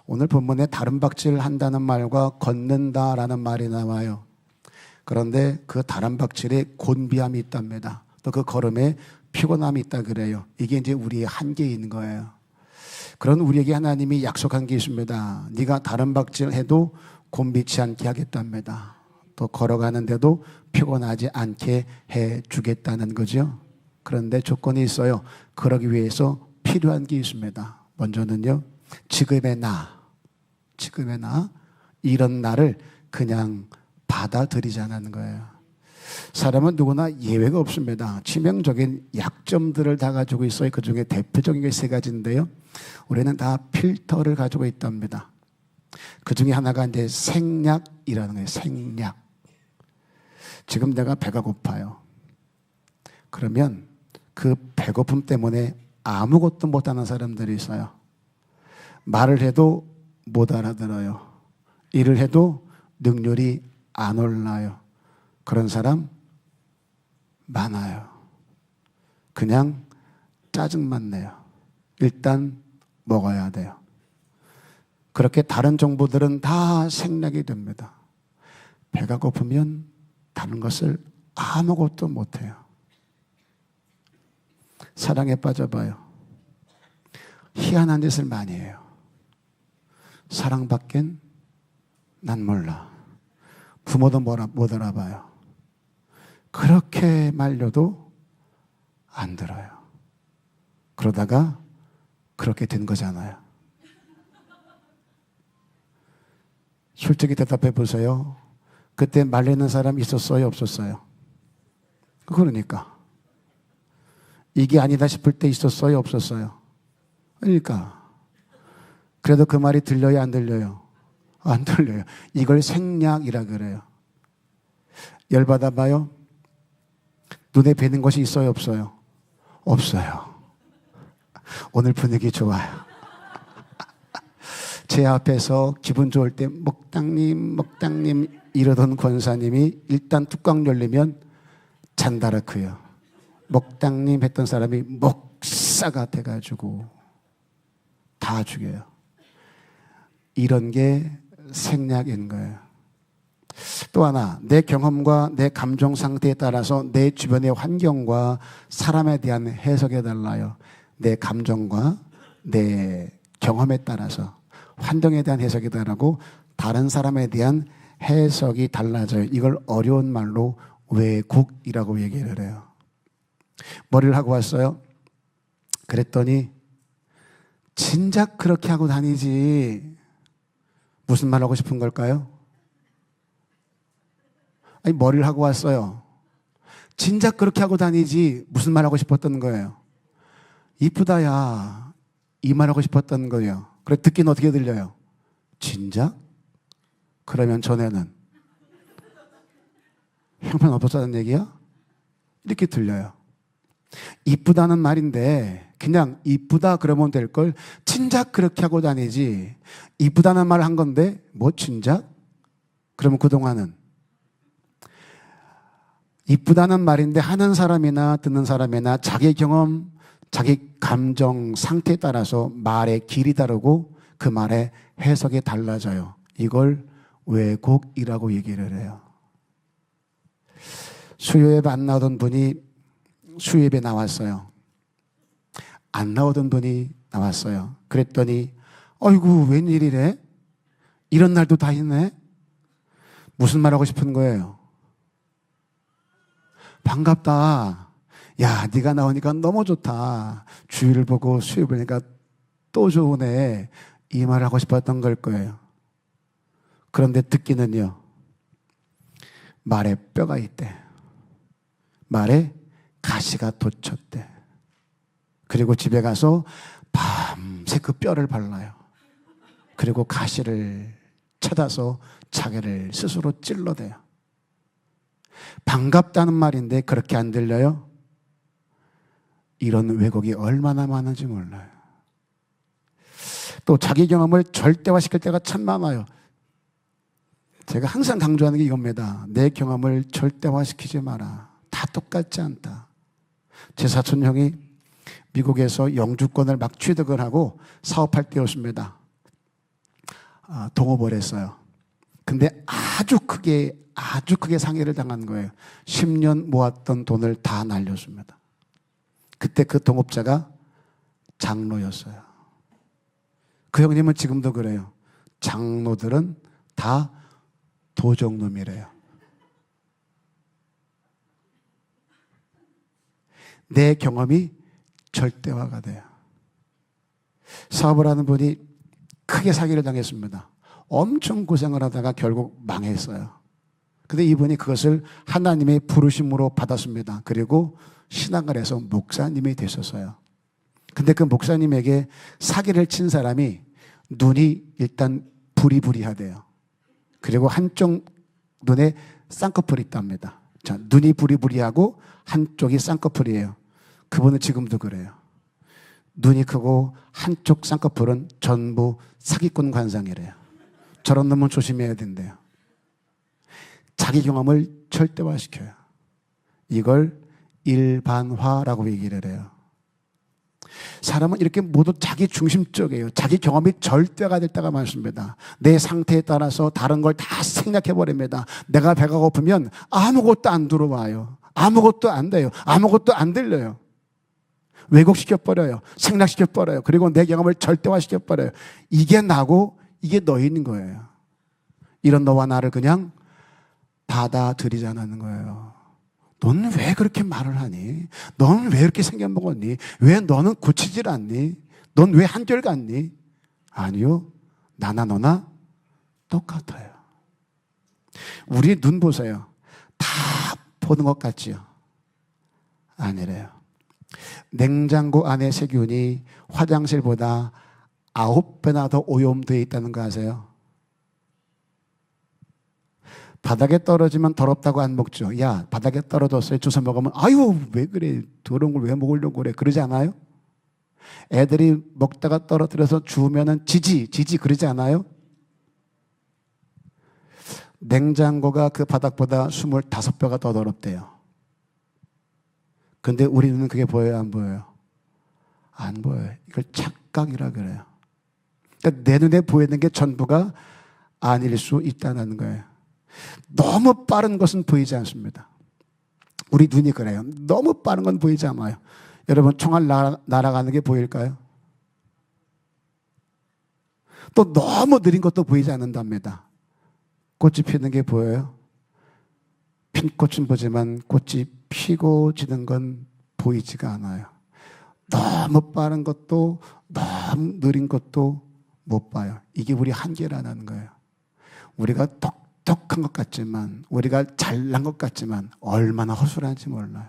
오늘 본문에 다른박질 한다는 말과 걷는다라는 말이 나와요. 그런데 그 다른박질에 곤비함이 있답니다. 또 그 걸음에 피곤함이 있다 그래요. 이게 이제 우리의 한계인 거예요. 그런 우리에게 하나님이 약속한 게 있습니다. 네가 다른박질 해도 곤비치 않게 하겠답니다. 또 걸어가는데도 피곤하지 않게 해주겠다는 거죠. 그런데 조건이 있어요. 그러기 위해서 필요한 게 있습니다. 먼저는요, 지금의 나 이런 나를 그냥 받아들이자는 거예요. 사람은 누구나 예외가 없습니다. 치명적인 약점들을 다 가지고 있어요. 그 중에 대표적인 게 세 가지인데요. 우리는 다 필터를 가지고 있답니다. 그 중에 하나가 이제 생략이라는 거예요. 생략. 지금 내가 배가 고파요. 그러면 그 배고픔 때문에 아무것도 못하는 사람들이 있어요. 말을 해도 못 알아들어요. 일을 해도 능률이 안 올라요. 그런 사람 많아요. 그냥 짜증만 내요. 일단 먹어야 돼요. 그렇게 다른 정보들은 다 생략이 됩니다. 배가 고프면 다른 것을 아무것도 못해요. 사랑에 빠져봐요. 희한한 짓을 많이 해요. 사랑밖엔 난 몰라. 부모도 못 알아봐요. 그렇게 말려도 안 들어요. 그러다가 그렇게 된 거잖아요. 솔직히 대답해 보세요. 그때 말리는 사람 있었어요? 없었어요? 그러니까. 이게 아니다 싶을 때 있었어요? 없었어요? 그러니까. 그래도 그 말이 들려요? 안 들려요? 안 들려요. 이걸 생략이라 그래요. 열받아 봐요. 눈에 뵈는 것이 있어요? 없어요? 없어요. 오늘 분위기 좋아요. 제 앞에서 기분 좋을 때 목당님 이러던 권사님이 일단 뚜껑 열리면 잔다르크요. 목당님 했던 사람이 목사가 돼가지고 다 죽여요. 이런 게 생략인 거예요. 또 하나, 내 경험과 내 감정 상태에 따라서 내 주변의 환경과 사람에 대한 해석이 달라요. 내 감정과 내 경험에 따라서 환경에 대한 해석이 다르고 다른 사람에 대한 해석이 달라져요. 이걸 어려운 말로 왜곡이라고 얘기를 해요. 머리를 하고 왔어요. 그랬더니 진작 그렇게 하고 다니지. 무슨 말 하고 싶은 걸까요? 아니, 머리를 하고 왔어요. 진작 그렇게 하고 다니지. 무슨 말 하고 싶었던 거예요? 이쁘다야. 이 말 하고 싶었던 거예요. 그래, 듣기는 어떻게 들려요? 진작? 그러면 전에는 형편없었다는 얘기야? 이렇게 들려요. 이쁘다는 말인데 그냥 이쁘다 그러면 될 걸 진작 그렇게 하고 다니지. 이쁘다는 말을 한 건데 뭐 진작? 그러면 그동안은 이쁘다는 말인데 하는 사람이나 듣는 사람이나 자기 경험, 자기 감정 상태에 따라서 말의 길이 다르고 그 말의 해석이 달라져요. 이걸 왜곡이라고 얘기를 해요. 수요예배 안 나오던 분이 수요예배 나왔어요. 안 나오던 분이 나왔어요. 그랬더니 어이구 웬일이래? 이런 날도 다 있네? 무슨 말 하고 싶은 거예요? 반갑다. 야, 네가 나오니까 너무 좋다. 주일을 보고 수요일 보니까 또 좋으네. 이 말을 하고 싶었던 걸 거예요. 그런데 듣기는요. 말에 뼈가 있대. 말에 가시가 돋쳤대. 그리고 집에 가서 밤새 그 뼈를 발라요. 그리고 가시를 찾아서 자기를 스스로 찔러대요. 반갑다는 말인데 그렇게 안 들려요? 이런 왜곡이 얼마나 많은지 몰라요. 또 자기 경험을 절대화시킬 때가 참 많아요. 제가 항상 강조하는 게 이겁니다. 내 경험을 절대화시키지 마라. 다 똑같지 않다. 제 사촌 형이 미국에서 영주권을 막 취득을 하고 사업할 때였습니다. 동업을 했어요. 근데 아주 크게 상해를 당한 거예요. 10년 모았던 돈을 다 날려줍니다. 그때 그 동업자가 장로였어요. 그 형님은 지금도 그래요. 장로들은 다 도적놈이래요. 내 경험이 절대화가 돼요. 사업을 하는 분이 크게 사기를 당했습니다. 엄청 고생을 하다가 결국 망했어요. 근데 이분이 그것을 하나님의 부르심으로 받았습니다. 그리고 신앙을 해서 목사님이 되셨어요. 근데 그 목사님에게 사기를 친 사람이 눈이 일단 부리부리하대요. 그리고 한쪽 눈에 쌍꺼풀이 있답니다. 자, 눈이 부리부리하고 한쪽이 쌍꺼풀이에요. 그분은 지금도 그래요. 눈이 크고 한쪽 쌍꺼풀은 전부 사기꾼 관상이래요. 저런 놈은 조심해야 된대요. 자기 경험을 절대화시켜요. 이걸 일반화라고 얘기를 해요. 사람은 이렇게 모두 자기 중심적이에요. 자기 경험이 절대가 될 때가 많습니다. 내 상태에 따라서 다른 걸 다 생략해버립니다. 내가 배가 고프면 아무것도 안 들어와요. 아무것도 안 돼요. 아무것도 안 들려요. 왜곡시켜버려요. 생략시켜버려요. 그리고 내 경험을 절대화시켜버려요. 이게 나고 이게 너인 거예요. 이런 너와 나를 그냥 받아들이자는 거예요. 넌 왜 그렇게 말을 하니? 넌 왜 이렇게 생겨먹었니? 왜 너는 고치질 않니? 넌 왜 한결같니? 아니요. 나나 너나 똑같아요. 우리 눈 보세요. 다 보는 것 같지요? 아니래요. 냉장고 안에 세균이 화장실보다 9배나 더 오염되어 있다는 거 아세요? 바닥에 떨어지면 더럽다고 안 먹죠. 야, 바닥에 떨어졌어요. 주워 먹으면 아유 왜 그래? 더러운 걸 왜 먹으려고 그래? 그러지 않아요? 애들이 먹다가 떨어뜨려서 주우면은 지지 그러지 않아요? 냉장고가 그 바닥보다 25배가 더 더럽대요. 근데 우리 눈은 그게 보여요? 안 보여요? 안 보여요. 이걸 착각이라 그래요. 그러니까 내 눈에 보이는 게 전부가 아닐 수 있다는 거예요. 너무 빠른 것은 보이지 않습니다. 우리 눈이 그래요. 너무 빠른 건 보이지 않아요. 여러분 총알 날아가는 게 보일까요? 또 너무 느린 것도 보이지 않는답니다. 꽃이 피는 게 보여요? 핀 꽃은 보지만 꽃이 피고 지는 건 보이지가 않아요. 너무 빠른 것도 너무 느린 것도 못 봐요. 이게 우리 한계라는 거예요. 우리가 똑똑한 것 같지만, 우리가 잘난 것 같지만 얼마나 허술한지 몰라요.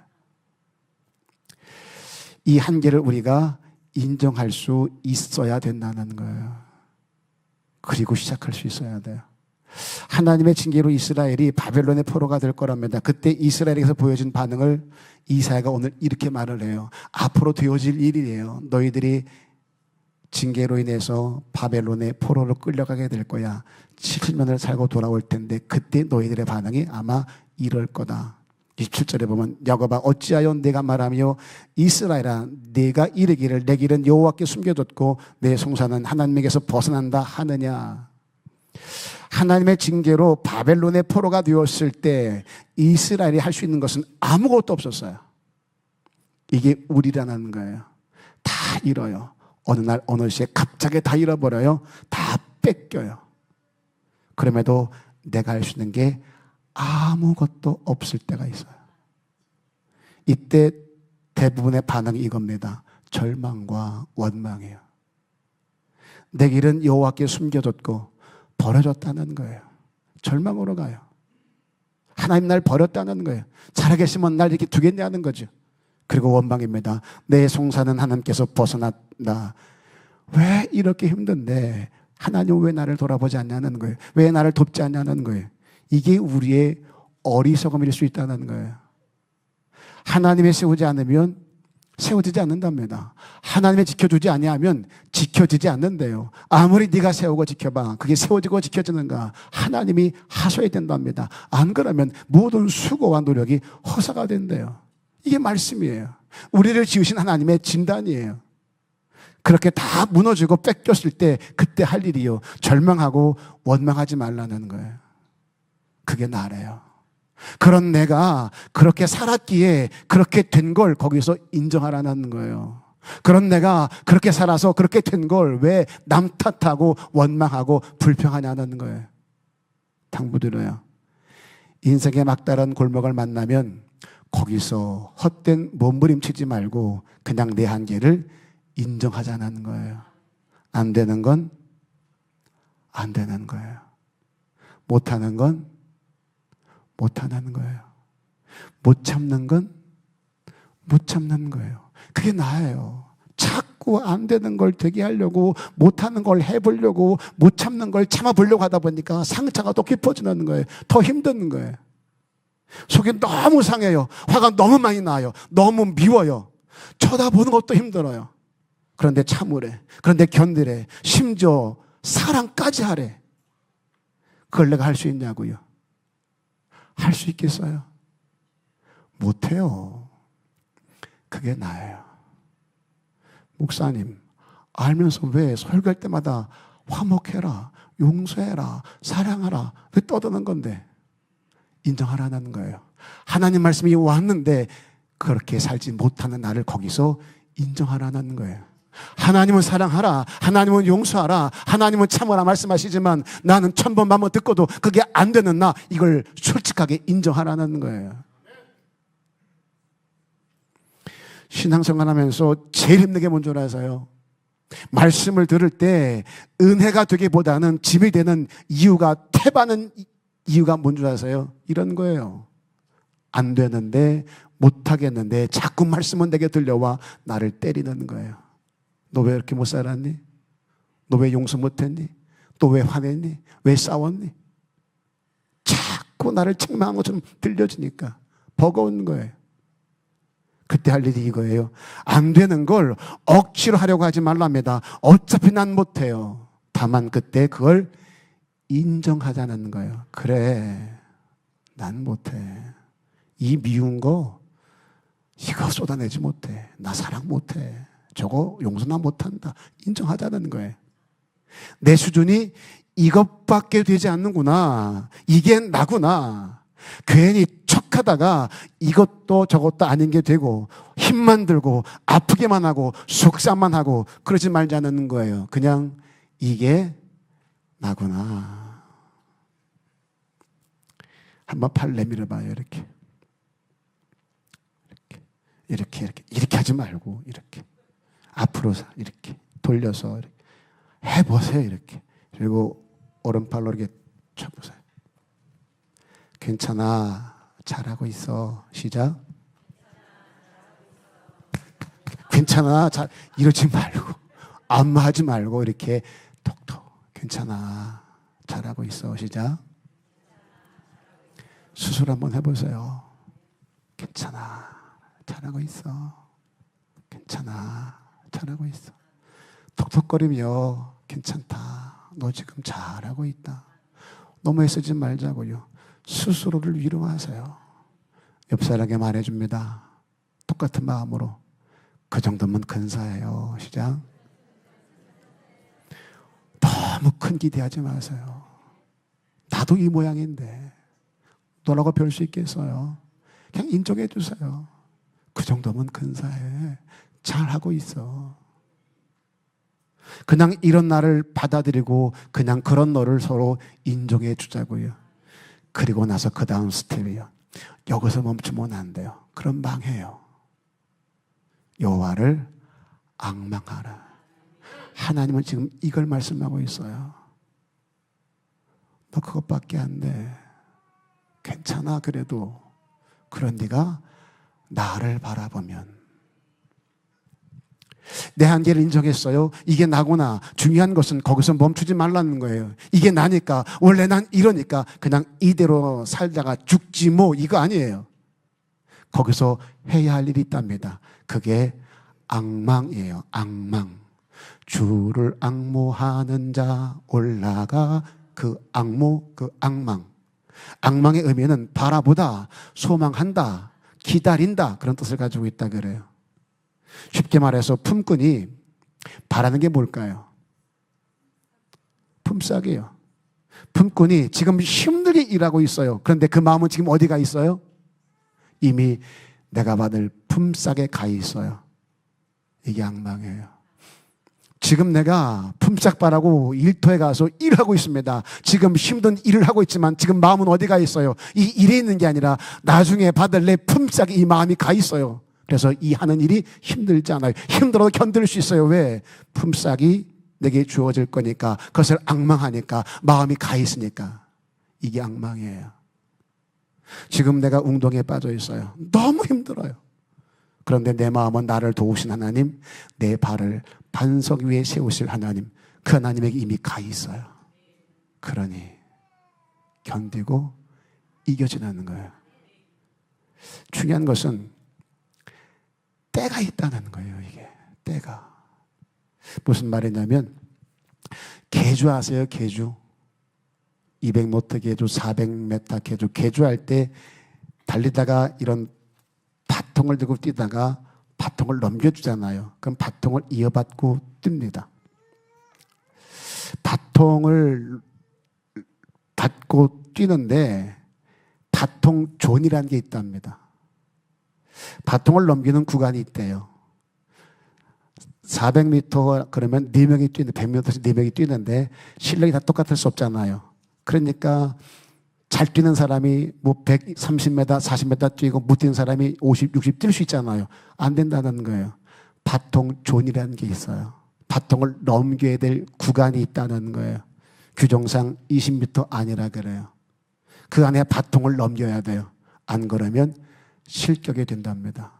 이 한계를 우리가 인정할 수 있어야 된다는 거예요. 그리고 시작할 수 있어야 돼요. 하나님의 징계로 이스라엘이 바벨론의 포로가 될 거랍니다. 그때 이스라엘에서 보여준 반응을 이사야가 오늘 이렇게 말을 해요. 앞으로 되어질 일이에요. 너희들이 징계로 인해서 바벨론의 포로로 끌려가게 될 거야. 70년을 살고 돌아올 텐데 그때 너희들의 반응이 아마 이럴 거다. 27절에 보면 야곱아 어찌하여 내가 말하며 이스라엘아 내가 이르기를 내 길은 여호와께 숨겨졌고 내 송사는 하나님에게서 벗어난다 하느냐. 하나님의 징계로 바벨론의 포로가 되었을 때 이스라엘이 할 수 있는 것은 아무것도 없었어요. 이게 우리라는 거예요. 다 잃어요. 어느 날 어느 시에 갑자기 다 잃어버려요. 다 뺏겨요. 그럼에도 내가 할 수 있는 게 아무것도 없을 때가 있어요. 이때 대부분의 반응이 이겁니다. 절망과 원망이에요. 내 길은 여호와께 숨겨졌고 버려졌다는 거예요. 절망으로 가요. 하나님 날 버렸다는 거예요. 살아계시면 날 이렇게 두겠냐는 거죠. 그리고 원망입니다. 내 송사는 하나님께서 벗어났다. 왜 이렇게 힘든데 하나님 왜 나를 돌아보지 않냐는 거예요. 왜 나를 돕지 않냐는 거예요. 이게 우리의 어리석음일 수 있다는 거예요. 하나님이 세우지 않으면 세워지지 않는답니다. 하나님이 지켜주지 아니하면 지켜지지 않는데요. 아무리 네가 세우고 지켜봐. 그게 세워지고 지켜지는가? 하나님이 하셔야 된답니다. 안 그러면 모든 수고와 노력이 허사가 된대요. 이게 말씀이에요. 우리를 지으신 하나님의 진단이에요. 그렇게 다 무너지고 뺏겼을 때 그때 할 일이요. 절망하고 원망하지 말라는 거예요. 그게 나래요. 그런 내가 그렇게 살았기에 그렇게 된 걸 거기서 인정하라는 거예요. 그런 내가 그렇게 살아서 그렇게 된 걸 왜 남 탓하고 원망하고 불평하냐는 거예요. 당부드려요. 인생의 막다른 골목을 만나면 거기서 헛된 몸부림치지 말고 그냥 내 한계를 인정하자는 거예요. 안 되는 건 안 되는 거예요. 못하는 건 못하는 거예요. 못 참는 건 못 참는 거예요. 그게 나예요. 자꾸 안 되는 걸 되게 하려고, 못하는 걸 해보려고, 못 참는 걸 참아보려고 하다 보니까 상처가 더 깊어지는 거예요. 더 힘든 거예요. 속이 너무 상해요. 화가 너무 많이 나요. 너무 미워요. 쳐다보는 것도 힘들어요. 그런데 참으래. 그런데 견디래. 심지어 사랑까지 하래. 그걸 내가 할 수 있냐고요? 할 수 있겠어요? 못해요. 그게 나예요. 목사님, 알면서 왜 설교할 때마다 화목해라, 용서해라, 사랑하라, 왜 떠드는 건데? 인정하라는 거예요. 하나님 말씀이 왔는데 그렇게 살지 못하는 나를 거기서 인정하라는 거예요. 하나님은 사랑하라, 하나님은 용서하라, 하나님은 참으라 말씀하시지만 나는 1000번 만번 듣고도 그게 안 되는 나, 이걸 솔직하게 인정하라는 거예요. 신앙생활 하면서 제일 힘든 게 뭔지 아세요? 말씀을 들을 때 은혜가 되기보다는 짐이 되는 이유가, 태반은 이유가 뭔지 아세요? 이런 거예요. 안 되는데, 못하겠는데 자꾸 말씀은 내게 들려와 나를 때리는 거예요. 너 왜 이렇게 못 살았니? 너 왜 용서 못했니? 너 왜 화냈니? 왜 싸웠니? 자꾸 나를 책망한 것처럼 들려주니까 버거운 거예요. 그때 할 일이 이거예요. 안 되는 걸 억지로 하려고 하지 말랍니다. 어차피 난 못해요. 다만 그때 그걸 인정하자는 거예요. 그래, 난 못해. 이 미운 거 이거 쏟아내지 못해. 나 사랑 못해. 저거 용서 나 못한다. 인정하자는 거예요. 내 수준이 이것밖에 되지 않는구나. 이게 나구나. 괜히 척하다가 이것도 저것도 아닌 게 되고 힘만 들고 아프게만 하고 속상만 하고 그러지 말자는 거예요. 그냥 이게 나구나. 한번 팔 내밀어 봐요. 이렇게 하지 말고 이렇게 앞으로 이렇게 돌려서 이렇게 해보세요. 이렇게. 그리고 오른팔로 이렇게 쳐보세요. 괜찮아. 잘하고 있어. 시작. 괜찮아. 이러지 말고, 안마하지 말고 이렇게 톡톡. 괜찮아. 잘하고 있어. 시작. 수술 한번 해보세요. 괜찮아. 잘하고 있어. 괜찮아. 잘하고 있어. 톡톡거리며 괜찮다. 너 지금 잘하고 있다. 너무 애쓰지 말자고요. 스스로를 위로하세요. 옆 사람에게 말해줍니다. 똑같은 마음으로. 그 정도면 근사해요. 시작. 너무 큰 기대하지 마세요. 나도 이 모양인데 너라고 별 수 있겠어요? 그냥 인정해 주세요. 그 정도면 근사해. 잘하고 있어. 그냥 이런 나를 받아들이고 그냥 그런 너를 서로 인정해 주자고요. 그리고 나서 그 다음 스텝이요. 여기서 멈추면 안 돼요. 그럼 망해요. 여호와를 앙망하라. 하나님은 지금 이걸 말씀하고 있어요. 너 그것밖에 안 돼. 괜찮아 그래도. 그런 네가 나를 바라보면. 내 한계를 인정했어요. 이게 나구나. 중요한 것은 거기서 멈추지 말라는 거예요. 이게 나니까, 원래 난 이러니까 그냥 이대로 살다가 죽지 뭐, 이거 아니에요. 거기서 해야 할 일이 있답니다. 그게 앙망이에요. 앙망. 주를 앙모하는 자 올라가. 그 앙모, 그 앙망. 앙망의 의미는 바라보다, 소망한다, 기다린다, 그런 뜻을 가지고 있다 그래요. 쉽게 말해서 품꾼이 바라는 게 뭘까요? 품삯이에요. 품꾼이 지금 힘들게 일하고 있어요. 그런데 그 마음은 지금 어디가 있어요? 이미 내가 받을 품삯에 가 있어요. 이게 악망이에요. 지금 내가 품삯 바라고 일터에 가서 일하고 있습니다. 지금 힘든 일을 하고 있지만 지금 마음은 어디가 있어요? 이 일에 있는 게 아니라 나중에 받을 내 품삯에 이 마음이 가 있어요. 그래서 이 하는 일이 힘들지 않아요. 힘들어도 견딜 수 있어요. 왜? 품삯이 내게 주어질 거니까, 그것을 악망하니까, 마음이 가 있으니까. 이게 악망이에요. 지금 내가 웅동에 빠져 있어요. 너무 힘들어요. 그런데 내 마음은 나를 도우신 하나님, 내 발을 반석 위에 세우실 하나님, 그 하나님에게 이미 가 있어요. 그러니 견디고 이겨지는 거예요. 중요한 것은 때가 있다는 거예요. 이게 때가. 무슨 말이냐면 계주 아세요? 계주. 200m 계주, 400m 계주. 계주할 때 달리다가 이런 바통을 들고 뛰다가 바통을 넘겨주잖아요. 그럼 바통을 이어받고 뜁니다. 바통을 받고 뛰는데 바통 존이라는 게 있답니다. 바통을 넘기는 구간이 있대요. 400m 그러면 4명이 뛰는데 100m에서 4명이 뛰는데 실력이 다 똑같을 수 없잖아요. 그러니까 잘 뛰는 사람이 뭐 130m, 40m 뛰고 못 뛰는 사람이 50, 60 뛸 수 있잖아요. 안 된다는 거예요. 바통 존이라는 게 있어요. 바통을 넘겨야 될 구간이 있다는 거예요. 규정상 20m 아니라 그래요. 그 안에 바통을 넘겨야 돼요. 안 그러면 실격이 된답니다.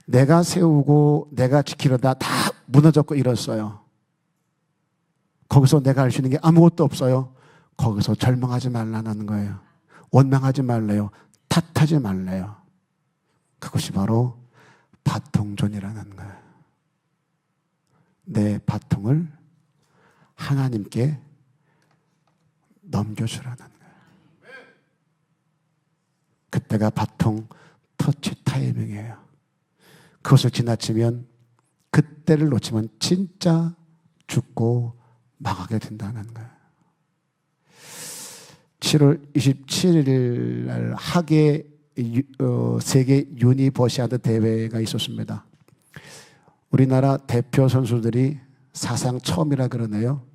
내가 세우고 내가 지키려다 다 무너졌고 이랬어요. 거기서 내가 할 수 있는 게 아무것도 없어요. 거기서 절망하지 말라는 거예요. 원망하지 말래요. 탓하지 말래요. 그것이 바로 바통존이라는 거예요. 내 바통을 하나님께 넘겨주라는 거예요. 그때가 바통 터치 타이밍이에요. 그것을 지나치면, 그때를 놓치면 진짜 죽고 망하게 된다는 거예요. 7월 27일 날 하계 세계 유니버시아드 대회가 있었습니다. 우리나라 대표 선수들이 사상 처음이라 그러네요.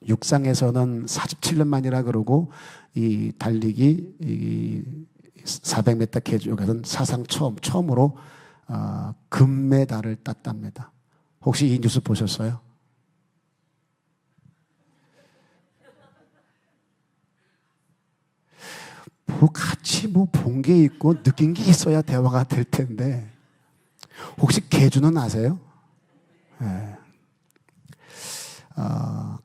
육상에서는 47년 만이라 그러고, 이 달리기 이 400m 계주에서는 사상 처음으로 금메달을 땄답니다. 혹시 이 뉴스 보셨어요? 뭐 같이 뭐 본 게 있고 느낀 게 있어야 대화가 될 텐데, 혹시 계주는 아세요? 네.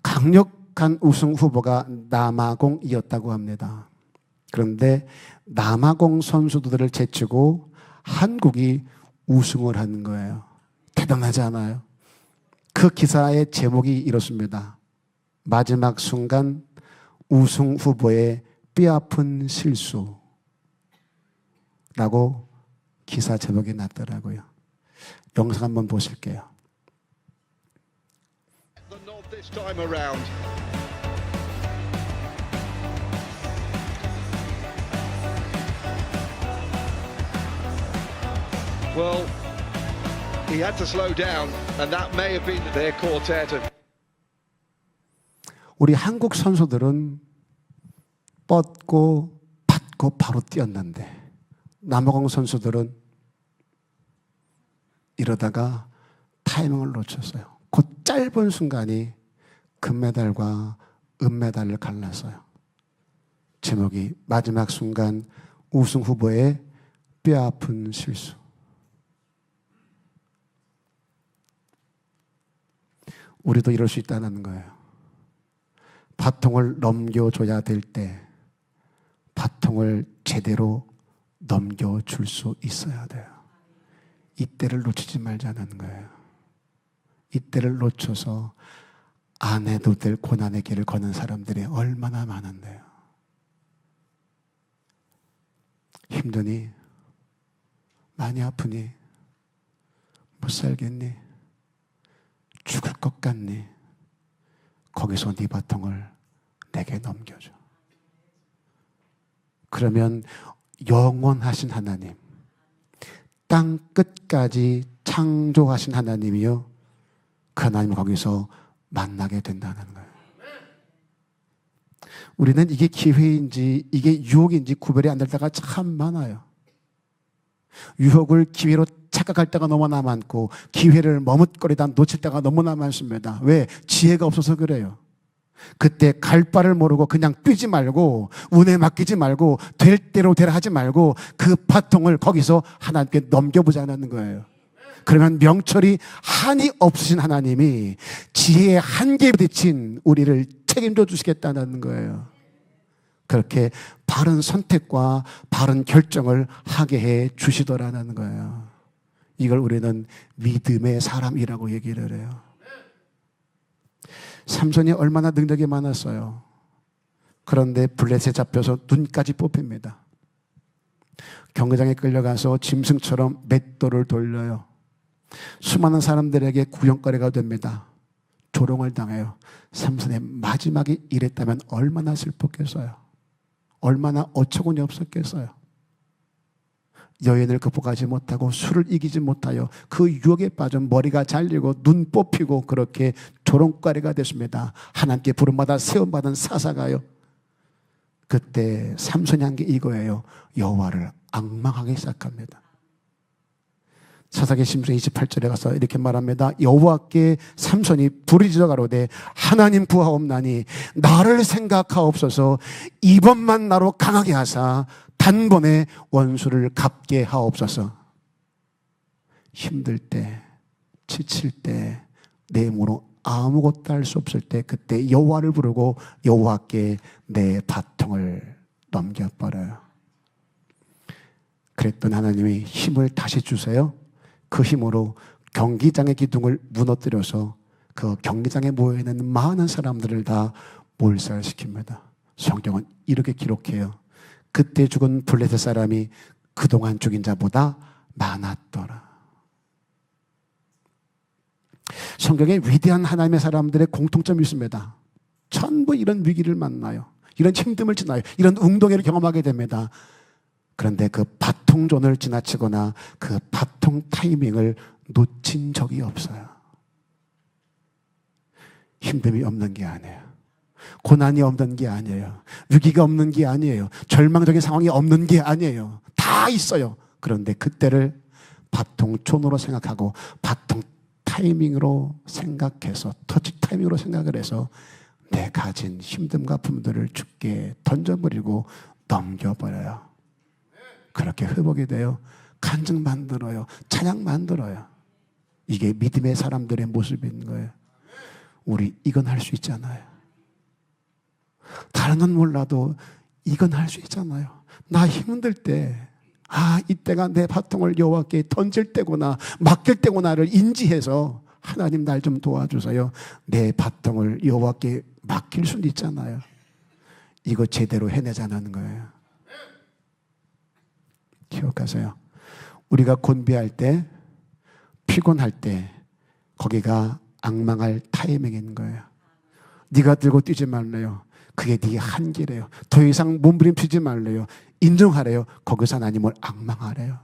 강력한 우승 후보가 남아공이었다고 합니다. 그런데 남아공 선수들을 제치고 한국이 우승을 한 거예요. 대단하지 않아요? 그 기사의 제목이 이렇습니다. 마지막 순간 우승 후보의 뼈아픈 실수라고 기사 제목이 났더라고요. 영상 한번 보실게요. This time around. Well, he had to slow down, and that may have been their quartet. 우리 한국 선수들은 뻗고 받고 바로 뛰었는데, 남아공 선수들은 이러다가 타이밍을 놓쳤어요. 그 짧은 순간이 금메달과 은메달을 갈랐어요. 제목이 마지막 순간 우승 후보의 뼈아픈 실수. 우리도 이럴 수 있다는 거예요. 바통을 넘겨줘야 될 때 바통을 제대로 넘겨줄 수 있어야 돼요. 이때를 놓치지 말자는 거예요. 이때를 놓쳐서 안 해도 될 고난의 길을 걷는 사람들이 얼마나 많은데요. 힘드니? 많이 아프니? 못 살겠니? 같니? 거기서 네 바통을 내게 넘겨줘. 그러면 영원하신 하나님, 땅 끝까지 창조하신 하나님이요, 그 하나님 거기서 만나게 된다는 거예요. 우리는 이게 기회인지 이게 유혹인지 구별이 안 될 때가 참 많아요. 유혹을 기회로 착각할 때가 너무나 많고 기회를 머뭇거리다 놓칠 때가 너무나 많습니다. 왜? 지혜가 없어서 그래요. 그때 갈 바를 모르고 그냥 뛰지 말고 운에 맡기지 말고 될 대로 되라 하지 말고 그 바통을 거기서 하나님께 넘겨보자는 거예요. 그러면 명철이 한이 없으신 하나님이 지혜의 한계에 부딪힌 우리를 책임져 주시겠다는 거예요. 그렇게 바른 선택과 바른 결정을 하게 해 주시더라는 거예요. 이걸 우리는 믿음의 사람이라고 얘기를 해요. 삼손이 얼마나 능력이 많았어요. 그런데 블레셋에 잡혀서 눈까지 뽑힙니다. 경기장에 끌려가서 짐승처럼 맷돌을 돌려요. 수많은 사람들에게 구경거리가 됩니다. 조롱을 당해요. 삼손의 마지막이 이랬다면 얼마나 슬펐겠어요. 얼마나 어처구니 없었겠어요. 여인을 극복하지 못하고 술을 이기지 못하여 그 유혹에 빠져 머리가 잘리고 눈 뽑히고 그렇게 조롱거리가 됐습니다. 하나님께 부름받아 세움받은 사사가요. 그때 삼손이 한 게 이거예요. 여호와를 앙망하기 시작합니다. 사사기 심수의 28절에 가서 이렇게 말합니다. 여호와께 삼손이 부르짖어 가로되 하나님 구하옵나니 나를 생각하옵소서. 이번만 나로 강하게 하사 단번에 원수를 갚게 하옵소서. 힘들 때, 지칠 때, 내 힘으로 아무것도 할 수 없을 때 그때 여호와를 부르고 여호와께 내 바통을 넘겨버려요. 그랬던 하나님이 힘을 다시 주세요. 그 힘으로 경기장의 기둥을 무너뜨려서 그 경기장에 모여있는 많은 사람들을 다 몰살시킵니다. 성경은 이렇게 기록해요. 그때 죽은 블레셋 사람이 그동안 죽인 자보다 많았더라. 성경에 위대한 하나님의 사람들의 공통점이 있습니다. 전부 이런 위기를 만나요. 이런 힘듦을 지나요. 이런 웅덩이를 경험하게 됩니다. 그런데 그 바통존을 지나치거나 그 바통 타이밍을 놓친 적이 없어요. 힘듦이 없는 게 아니에요. 고난이 없는 게 아니에요. 위기가 없는 게 아니에요. 절망적인 상황이 없는 게 아니에요. 다 있어요. 그런데 그때를 바통촌으로 생각하고 바통 타이밍으로 생각해서 터치 타이밍으로 생각을 해서 내 가진 힘듦과 품들을 주께 던져버리고 넘겨버려요. 그렇게 회복이 돼요. 간증 만들어요. 찬양 만들어요. 이게 믿음의 사람들의 모습인 거예요. 우리 이건 할 수 있잖아요. 다른 건 몰라도 이건 할 수 있잖아요. 나 힘들 때 이때가 내 바통을 여호와께 던질 때구나, 맡길 때구나를 인지해서 하나님 날 좀 도와주세요. 내 바통을 여호와께 맡길 수는 있잖아요. 이거 제대로 해내자는 거예요. 기억하세요. 우리가 곤비할 때, 피곤할 때 거기가 앙망할 타이밍인 거예요. 네가 들고 뛰지 말래요. 그게 네 한계래요. 더 이상 몸부림치지 말래요. 인정하래요. 거기서 하나님을 앙망하래요.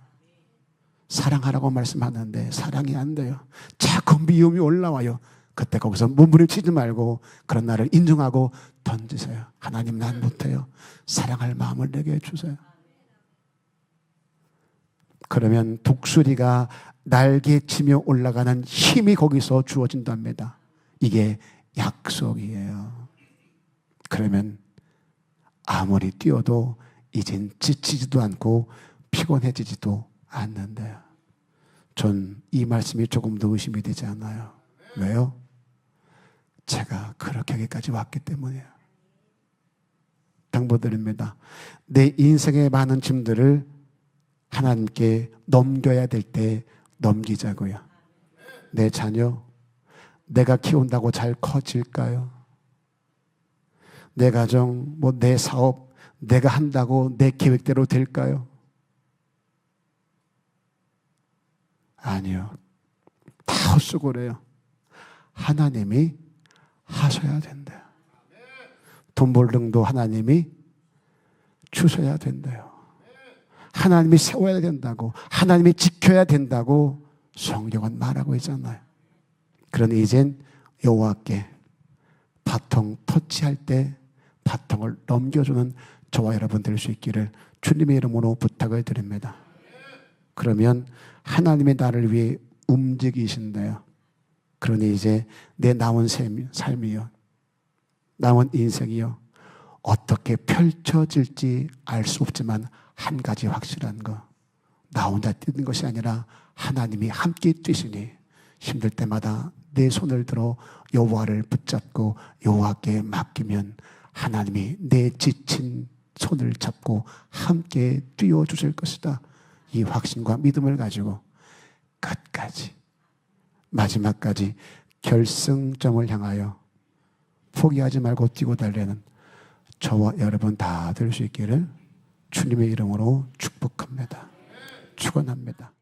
사랑하라고 말씀하는데 사랑이 안 돼요. 자꾸 미움이 올라와요. 그때 거기서 몸부림치지 말고 그런 나를 인정하고 던지세요. 하나님 난 못해요. 사랑할 마음을 내게 해주세요. 그러면 독수리가 날개치며 올라가는 힘이 거기서 주어진답니다. 이게 약속이에요. 그러면 아무리 뛰어도 이젠 지치지도 않고 피곤해지지도 않는데요. 전 이 말씀이 조금 더 의심이 되지 않아요. 왜요? 제가 그렇게 하기까지 왔기 때문이에요. 당부드립니다. 내 인생의 많은 짐들을 하나님께 넘겨야 될 때 넘기자고요. 내 자녀, 내가 키운다고 잘 커질까요? 내 가정, 내 사업, 내가 한다고 내 계획대로 될까요? 아니요. 다 헛수고래요. 하나님이 하셔야 된다. 돈 벌등도 하나님이 주셔야 된다요. 하나님이 세워야 된다고, 하나님이 지켜야 된다고 성경은 말하고 있잖아요. 그러니 이젠 여호와께 바통 터치할 때 바통을 넘겨주는 저와 여러분 될 수 있기를 주님의 이름으로 부탁을 드립니다. 그러면 하나님의 나를 위해 움직이신대요. 그러니 이제 내 남은 삶이요, 남은 인생이요, 어떻게 펼쳐질지 알 수 없지만 한 가지 확실한 거, 나 혼자 뛰는 것이 아니라 하나님이 함께 뛰시니 힘들 때마다 내 손을 들어 여호와를 붙잡고 여호와께 맡기면 하나님이 내 지친 손을 잡고 함께 뛰어주실 것이다. 이 확신과 믿음을 가지고 끝까지, 마지막까지 결승점을 향하여 포기하지 말고 뛰고 달리는 저와 여러분 다 될 수 있기를 주님의 이름으로 축복합니다. 축원합니다.